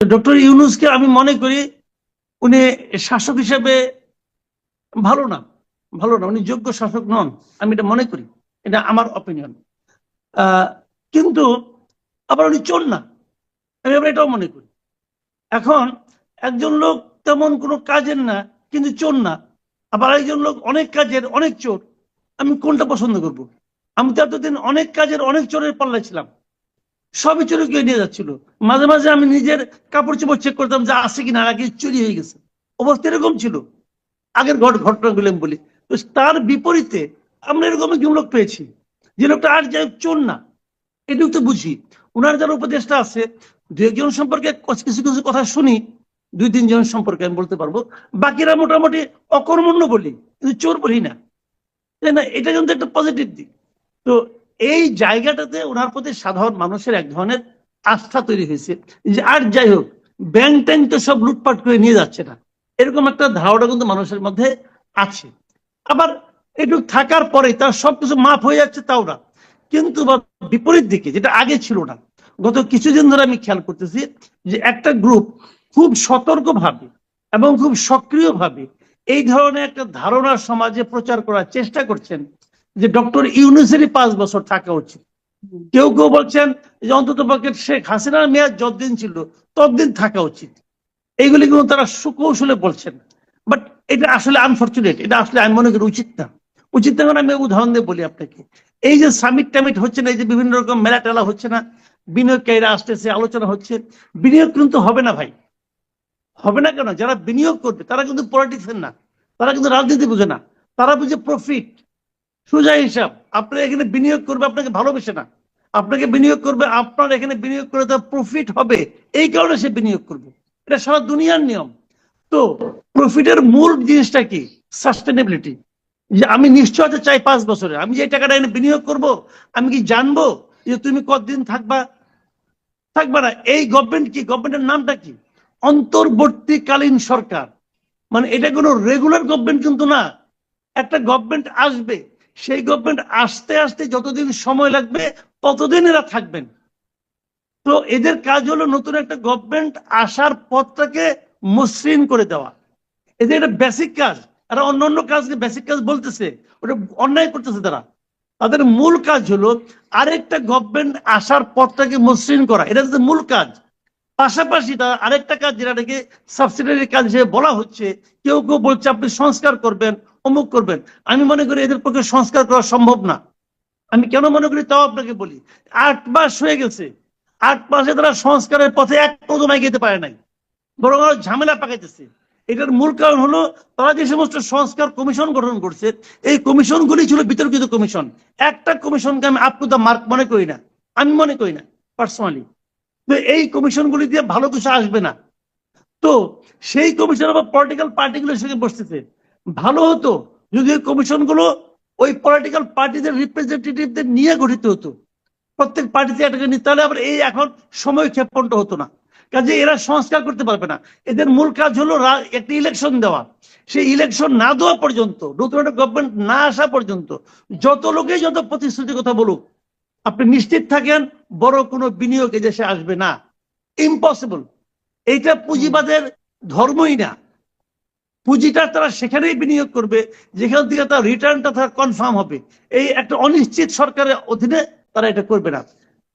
Doctor ইউনূসকে আমি মনে করি উনি শাসক হিসেবে ভালো না, উনি যোগ্য শাসক নন, আমি এটা মনে করি। এটা আমার অপিনিয়ন। কিন্তু আবার উনি চোর না, আমি আবার এটাও মনে করি। এখন একজন লোক তেমন কোনো কাজের না কিন্তু চোর না, আবার একজন লোক অনেক কাজের অনেক চোর। আমি কোনটা পছন্দ করব? আমি তো এতদিন অনেক কাজের অনেক চোরের পাল্লায় ছিলাম, সবই চুরি করে নিয়ে যাচ্ছিল। মাঝে মাঝে আমি নিজের কাপড় চোপড় চেক করতাম যে আছে কিনা, আগে চুরি হয়ে গেছে, অবস্থা এরকম ছিল আগের ঘটনাগুলো আমি বলি। তো তার বিপরীতে আমরা এরকম একজন লোক পেয়েছি, যে লোকটা আর যাই হোক চোর না, এটুকু তো বুঝি। ওনার যারা উপদেষ্টা আছে, দু একজন সম্পর্কে কিছু কিছু কথা শুনি, দুই তিনজন সম্পর্কে আমি বলতে পারবো, বাকিরা মোটামুটি অকর্মণ্য বলি, কিন্তু চোর বলি না, তাই না? এটা কিন্তু একটা পজিটিভ দিক। তো এই জায়গাটাতে ওনার প্রতি সাধারণ মানুষের এক ধরনের আস্থা তৈরি হয়েছে, যে আর যাই হোক ব্যাংক ট্যাঙ্ক তো সব লুটপাট করে নিয়ে যাচ্ছে না, এরকম একটা ধারণা কিন্তু মানুষের মধ্যে আছে। আবার এটুকু থাকার পরে তার সবকিছু মাফ হয়ে যাচ্ছে তাও না, কিন্তু বিপরীত দিকে যেটা আগে ছিল না, গত কিছুদিন ধরে আমি খেয়াল করতেছি যে একটা গ্রুপ খুব সতর্কভাবে এবং খুব সক্রিয়ভাবে এই ধরনের একটা ধারণা সমাজে প্রচার করার চেষ্টা করছেন যে ডক্টর ইউনূসেরই 5 বছর থাকা উচিত। কেউ কেউ বলছেন যে অন্তত পক্ষে শেখ হাসিনার মেয়াদ যতদিন ছিল ততদিন থাকা উচিত। এইগুলি কিন্তু তারা সুকৌশলে বলছেন, বাট এটা আসলে আনফর্চুনেট, এটা আসলে আমি মনে করি উচিত না। উচিত না, আমি উদাহরণ দিয়ে বলি আপনাকে। এই যে সামিট টামিট হচ্ছে না, এই যে বিভিন্ন রকম মেলা টেলা হচ্ছে না, বিনিয়োগকারীরা আসতেছে, আলোচনা হচ্ছে, বিনিয়োগ কিন্তু হবে না ভাই। হবে না কেন? যারা বিনিয়োগ করবে তারা কিন্তু পলিটিক্সের না, তারা কিন্তু রাজনীতি বুঝে না, তারা বুঝে প্রফিট। সোজা হিসাব, আপনার এখানে বিনিয়োগ করবে আপনাকে ভালোবেসে না, আপনাকে বিনিয়োগ করবে আপনার এখানে বিনিয়োগ করে তার প্রফিট হবে, এই কারণে সে বিনিয়োগ করবে। এটা সারা দুনিয়ার নিয়ম। তো প্রফিটের মূল জিনিসটা কি? সাস্টেনেবিলিটি। যে আমি নিশ্চয়তা চাই 5 বছরে আমি যে টাকাটা এনে বিনিয়োগ করব, আমি কি জানবো যে তুমি কতদিন থাকবা থাকবা না? এই গভর্নমেন্ট কি, গভর্নমেন্টের নামটা কি? অন্তর্বর্তীকালীন সরকার। মানে এটা কোনো রেগুলার গভর্নমেন্ট কিন্তু না। একটা গভর্নমেন্ট আসবে, সেই গভর্নমেন্ট আসতে আসতে যতদিন সময় লাগবে ততদিন এরা থাকবেন। তো এদের কাজ হলো নতুন একটা গভর্নমেন্ট আসার পথটাকে মসৃণ করে দেওয়া, এদের একটা বেসিক কাজ। এরা অন্য অন্য কাজকে বেসিক কাজ বলতেছে, ওটা অন্যায় করতেছে তারা। তাদের মূল কাজ হলো আরেকটা গভর্নমেন্ট আসার পথটাকে মসৃণ করা, এটা তাদের মূল কাজ। পাশাপাশি তার আরেকটা কাজ যেটাকে সাবসিডিয়ারি কাজ হিসেবে বলা হচ্ছে, কেউ কেউ বলছে আপনি সংস্কার করবেন, অমুক করবেন। আমি মনে করি এদের পক্ষে সংস্কার করা সম্ভব না। আমি কেন মনে করি তাও আপনাকে বলি। 8 মাস হয়ে গেছে, 8 মাসে তারা সংস্কারের পথে এক কদম এগিয়ে যেতে পারে নাই, বরং আরো ঝামেলা পাকাইতেছে। এটার মূল কারণ হলো তারা যে সমস্ত সংস্কার কমিশন গঠন করছে, এই কমিশনগুলি ছিল বিতর্কিত কমিশন। একটা কমিশনকে আমি আপ টু দ্য মার্ক মনে করি না, আমি মনে করি না পার্সোনালি। তো এই কমিশনগুলি দিয়ে ভালো কিছু আসবে না। তো সেই কমিশন আবার পলিটিক্যাল পার্টিগুলোর সঙ্গে বসতেছে। ভালো হতো যদি ওই কমিশনগুলো ওই পলিটিক্যাল পার্টিদের রিপ্রেজেন্টেটিভদের নিয়ে গঠিত হতো, প্রত্যেক পার্টিতে একটা নিতে, তাহলে আবার এই এখন সময় ক্ষেপণটা হতো না। কাজে এরা সংস্কার করতে পারবে না। এদের মূল কাজ হলো একটা ইলেকশন দেওয়া। সেই ইলেকশন না দেওয়া পর্যন্ত, নতুন একটা গভর্নমেন্ট না আসা পর্যন্ত, যত লোকেই যত প্রতিশ্রুতির কথা বলুক, আপনি নিশ্চিত থাকেন বড় কোনো বিনিয়োগ এদেশে আসবে না। ইম্পসিবল। এইটা পুঁজিবাদের ধর্মই না। পুঁজিটা তারা সেখানেই বিনিয়োগ করবে যেখান থেকে তার রিটার্নটা তার কনফার্ম হবে। এই একটা অনিশ্চিত সরকারের অধীনে তারা এটা করবে না।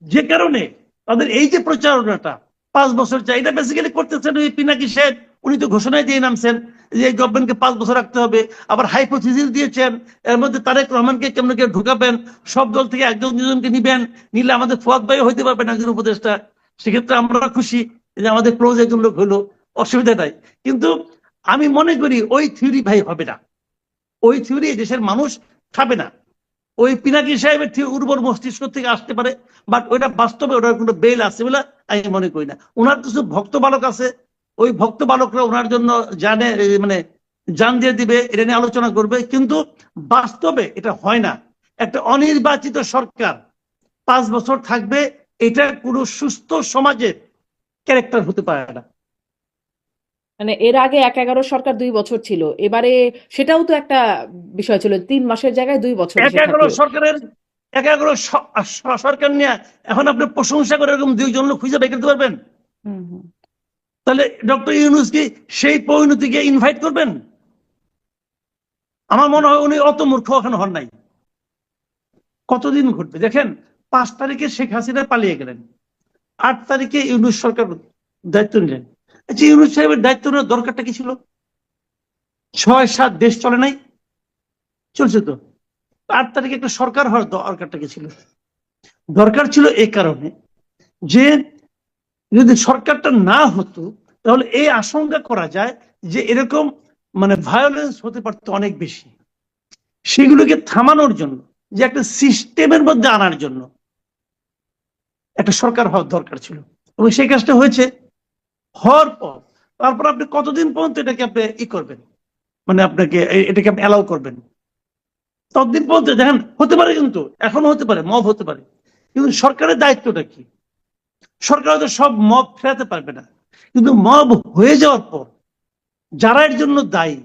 যে কারণে তাদের এই যে প্রচারণাটা 5 বছর চাই, এটা বেসিক্যালি করতেছেন ওই পিনাকি সাহেব। উনি তো ঘোষণায় দিয়ে নামছেন যে এই গভর্নমেন্টকে 5 বছর রাখতে হবে। আবার হাইপোথিসিস দিয়েছেন, এর মধ্যে তারেক রহমানকে কেমন করে ঢুকাবেন, সব দল থেকে একজন দুজনকে নিবেন, নিলে আমাদের ফুয়াদ ভাই হইতে পারবেন একজন উপদেষ্টা। সেক্ষেত্রে আমরা খুশি যে আমাদের ক্লোজ একজন লোক হলো, অসুবিধা নাই। কিন্তু আমি মনে করি ওই থিওরি ভাই হবে না, ওই থিওরি দেশের মানুষ খাবে না। ওই পিনাকি সাহেবের উর্বর মস্তিষ্ক থেকে আসতে পারে, বাট ওইটা বাস্তবে ওটার কোনো বেল আছে বলে আমি মনে করি না। ওনার কিছু ভক্ত বালক আছে, ওই ভক্ত বালকরা ওনার জন্য জানে, মানে জান দিয়ে দিবে, এটা নিয়ে আলোচনা করবে, কিন্তু বাস্তবে এটা হয় না। একটা অনির্বাচিত সরকার 5 বছর থাকবে, এটা কোনো সুস্থ সমাজের ক্যারেক্টার হতে পারে না। মানে এর আগে 11 সরকার 2 বছর ছিল, এবারে সেটাও তো একটা বিষয় ছিল, 3 মাসের জায়গায় 2 বছর এক এসে এগারো থাকলো। সরকারের, এক এগারো সরকার নিয়ে এখন আপনি প্রশংসা করে এরকম দুইজন লোক খুঁজে বের করতে পারবেন? হুম হুম। তাহলে ডক্টর ইউনূস কি সেই পরিণতিকে ইনভাইট করবেন? আমার মনে হয় উনি অত মূর্খ এখনো হন নাই। কতদিন ঘটবে দেখেন, 5 তারিখে শেখ হাসিনা পালিয়ে গেলেন, 8 তারিখে ইউনূস সরকার দায়িত্ব নিলেন। আচ্ছা, ইউনূস সাহেবের দায়িত্ব নেওয়ার দরকারটা কি ছিল? 6-7 দেশ চলে নাই? চলছে তো। 8 তারিখে একটা সরকার হওয়ার দরকারটা কি ছিল? দরকার ছিল এই কারণে যে যদি সরকারটা না হতো তাহলে এই আশঙ্কা করা যায় যে এরকম মানে ভায়োলেন্স হতে পারতো অনেক বেশি। সেগুলোকে থামানোর জন্য, যে একটা সিস্টেমের মধ্যে আনার জন্য একটা সরকার হওয়ার দরকার ছিল, এবং সেই কাজটা হয়েছে। হওয়ার পর তারপর আপনি কতদিন পর্যন্ত এটাকে আপনি করবেন, মানে আপনাকে এটাকে আপনি অ্যালাউ করবেন? ততদিন পর্যন্ত দেখেন, হতে পারে কিন্তু এখনো হতে পারে, মব হতে পারে, কিন্তু সরকারের দায়িত্বটা কি? সরকার হয়তো সব মব ফেরাতে পারবে না, কিন্তু মব হয়ে যাওয়ার পর যারা এর জন্য দায়ী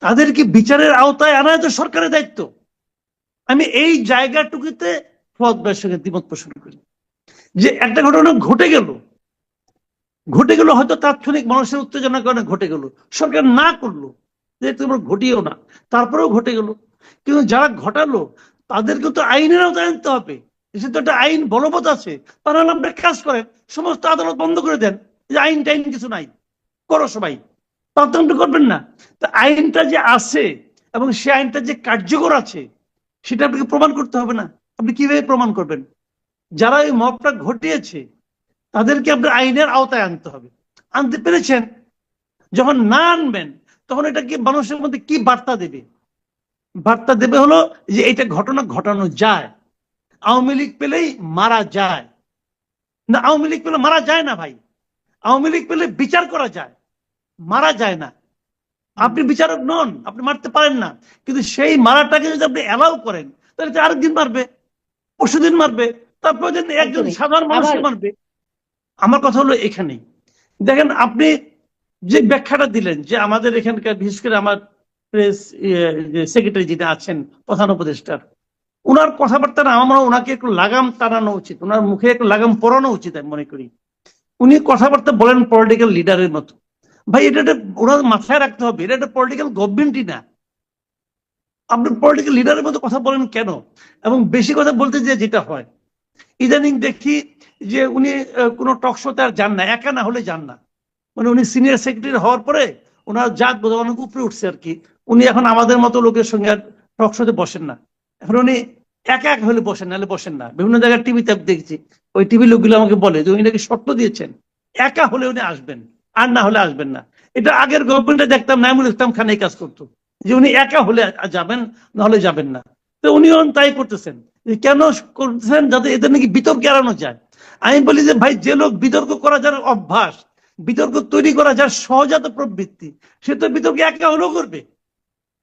তাদেরকে বিচারের আওতায় আনা তো সরকারের দায়িত্ব। আমি এই জায়গাটুকুতে ফুয়াদ ভাইয়ের সঙ্গে দ্বিমত পোষণ করি, যে একটা ঘটনা ঘটে গেল হয়তো তাৎক্ষণিক মানুষের উত্তেজনার কারণে ঘটে গেল, সরকার না করলো, যে তোমরা ঘটিও না, তারপরেও ঘটে গেল, কিন্তু যারা ঘটালো তাদেরকে তো আইনের আওতায় আনতে হবে। দেশে তো একটা আইন বলবৎ আছে। তারা আপনার কাজ করেন, সমস্ত আদালত বন্ধ করে দেন, যে আইন টাইন কিছু নাই, করো সবাই। তদন্ত করবেন না? তো আইনটা যে আছে এবং সে আইনটা যে কার্যকর আছে সেটা আপনাকে প্রমাণ করতে হবে না? আপনি কিভাবে প্রমাণ করবেন? যারা এই মবটা ঘটিয়েছে তাদেরকে আপনার আইনের আওতায় আনতে হবে। আনতে পেরেছেন? যখন না আনবেন তখন এটা কি মানুষের মধ্যে কি বার্তা দেবে? বার্তা দেবে হলো যে এটা ঘটনা ঘটানো যায়, আওয়ামী লীগ পেলেই মারা যায় না। আওয়ামী লীগ পেলে মারা যায় না ভাই, আওয়ামী লীগ পেলে বিচার করা যায়, মারা যায় না। আপনি বিচারক নন, আপনি মারতে পারেন না, কিন্তু সেই মারাটাকে যদি আপনি অ্যালাউ করেন তাহলে তো আরেকদিন মারবে, পরশুদিন মারবে, তারপর দিন একজন একদমই। সাধারণ আবার মানুষকে মারবে। আমার কথা হলো এখানেই, দেখেন আপনি যে ব্যাখ্যাটা দিলেন যে আমাদের এখানকার বিশেষ করে আমার প্রেস সেক্রেটারি যেটা আছেন, প্রধান উপদেষ্টার, উনার কথাবার্তা না, আমার মনে হয় ওনাকে একটু লাগাম টানানো উচিত, ওনার মুখে একটু লাগাম পরানো উচিত আমি মনে করি। উনি কথাবার্তা বলেন পলিটিক্যাল লিডারের মতো। ভাই এটা ওনার মাথায় রাখতে হবে, এটা একটা পলিটিক্যাল গভর্নমেন্টই না। আপনি পলিটিক্যাল লিডারের মতো কথা বলেন কেন? এবং বেশি কথা বলতে যে যেটা হয় ইদানিং দেখি যে উনি কোনো টক শোতে আর যান না, একা না হলে যান না। মানে উনি সিনিয়র সেক্রেটারি হওয়ার পরে ওনার জাত বোধ অনেক উপরে উঠছে আর কি। উনি এখন আমাদের মতো লোকের সঙ্গে আর টক শোতে বসেন না। এখন উনি একা এক হলে বসেন, নাহলে বসেন না। বিভিন্ন জায়গায় টিভিতে দেখছি, ওই টিভি লোকগুলো আমাকে বলে যে উনি নাকি শর্ত দিয়েছেন একা হলে উনি আসবেন, আর না হলে আসবেন না। এটা আগের গভর্নমেন্টে দেখতাম নাইমুল ইসলাম খান এই কাজ করতো, যে উনি একা হলে যাবেন, না হলে যাবেন না। তো উনিও তাই করতেছেন। কেন করতেছেন? যাতে এদের নাকি বিতর্ক এড়ানো যায়। আমি বলি যে ভাই, যে লোক বিতর্ক করা যার অভ্যাস, বিতর্ক তৈরি করা যার সহজাত প্রবৃত্তি, সে তো বিতর্ক একা হলেও করবে।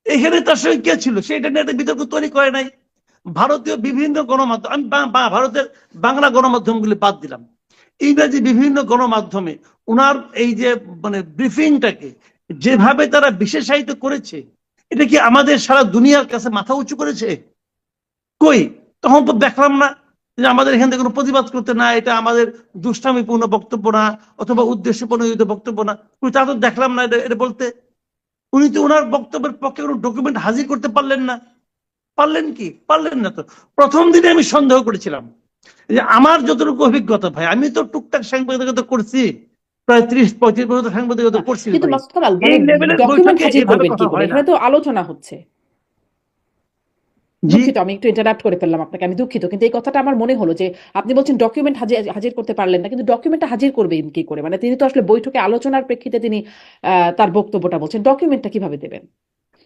এখানে তার সঙ্গে কে ছিল? সেটা নিয়ে একটা বিতর্ক তৈরি করে নাই। ভারতীয় বিভিন্ন গণমাধ্যম, আমি ভারতের বাংলা গণমাধ্যমগুলি বাদ দিলাম, ইংরেজি বিভিন্ন গণমাধ্যমে উনার এই যে মানে ব্রিফিংটাকে যেভাবে তারা বিশেষায়িত করেছে, এটা কি আমাদের সারা দুনিয়ার কাছে মাথা উঁচু করেছে? কই, তখন তো দেখলাম না যে আমাদের এখান থেকে কোনো প্রতিবাদ করতে, না এটা আমাদের দুষ্টামিপূর্ণ বক্তব্য না, অথবা উদ্দেশ্য প্রণোদিত বক্তব্য না, তা তো দেখলাম না এটা বলতে। উনি তো ওনার বক্তব্যের পক্ষে কোনো ডকুমেন্ট হাজির করতে পারলেন না। পারলেন কি? পারলেন না তো। প্রথম দিনে আমি সন্দেহ করেছিলাম, যে আমার যতটুকু অভিজ্ঞতা ভাই, আমি তো টুকটাক সাংবাদিকতা করছি, প্রায় 30-35 বছর সাংবাদিকতা করছি কিন্তু ভাই। মাসুদ কামাল, এই মানে লেভেলের ডকুমেন্ট বৈঠকে হাজির এভাবে করবেন কি কথা করে? হয় না। এখানে তো আলোচনা হচ্ছে। জি, দুঃখিত, আমি একটু ইন্টারাপ্ট করে ফেললাম আপনাকে, আমি দুঃখিত, কিন্তু এই কথাটা আমার মনে হলো যে আপনি বলছেন ডকুমেন্ট হাজির হাজির করতে পারলেন না, কিন্তু ডকুমেন্টটা হাজির করবেন কি করে? মানে তিনি তো আসলে বৈঠকে আলোচনার প্রেক্ষিতে তিনি তার বক্তব্যটা বলছেন, ডকুমেন্টটা কিভাবে দেবেন?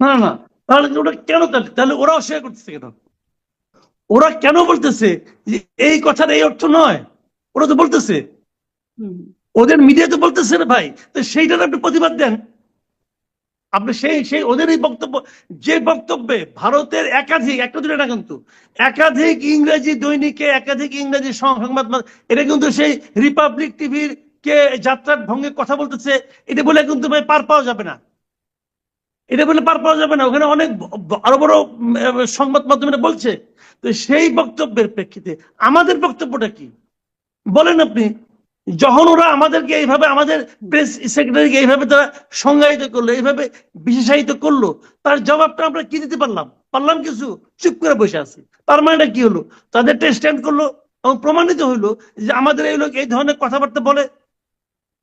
না না, তাহলে ওরা কেন, তাহলে ওরাও শেয়ার করতেছে কেন? ওরা কেন বলতেছে যে এই কথার এই অর্থ নয়? ওরা তো বলতেছে, হুম। ওদের মিডিয়া তো বলতেছে না ভাই, তো সেইটার আপনি প্রতিবাদ দেন। আপনি সেই সেই ওদের এই বক্তব্য, যে বক্তব্যে ভারতের একাধিক, একটা দুটো না কিন্তু একাধিক ইংরেজি দৈনিকে, একাধিক ইংরেজি সংবাদ এটা কিন্তু সেই রিপাবলিক টিভির কে যাত্রার ভঙ্গে কথা বলতেছে, এটা বলে কিন্তু ভাই পার পাওয়া যাবে না। এটা বলে পার পাওয়া যাবে না, ওখানে অনেক আরো বড় সংবাদ মাধ্যমে বলছে। তো সেই বক্তব্যের প্রেক্ষিতে আমাদের বক্তব্যটা কি বলেন আপনি? যখন ওরা আমাদেরকে এইভাবে, আমাদের প্রেস সেক্রেটারিকে এইভাবে তারা সংজ্ঞায়িত করলো, এইভাবে বিশেষায়িত করলো, তার জবাবটা আমরা কি দিতে পারলাম? পারলাম কিছু? চুপ করে বসে আছি। তার মানেটা কি হলো? তাদেরটা স্ট্যান্ড করলো এবং প্রমাণিত হইলো যে আমাদের এই লোক এই ধরনের কথাবার্তা বলে।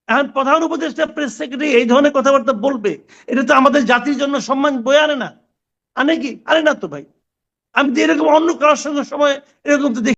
এখন প্রধান উপদেষ্টা প্রেস সেক্রেটারি এই ধরনের কথাবার্তা বলবে, এটা তো আমাদের জাতির জন্য সম্মান বয়ে আনে না? আনে কি? আনে না তো ভাই। আমি তো এরকম অন্য কারোর সঙ্গে সময় এরকম তো দেখি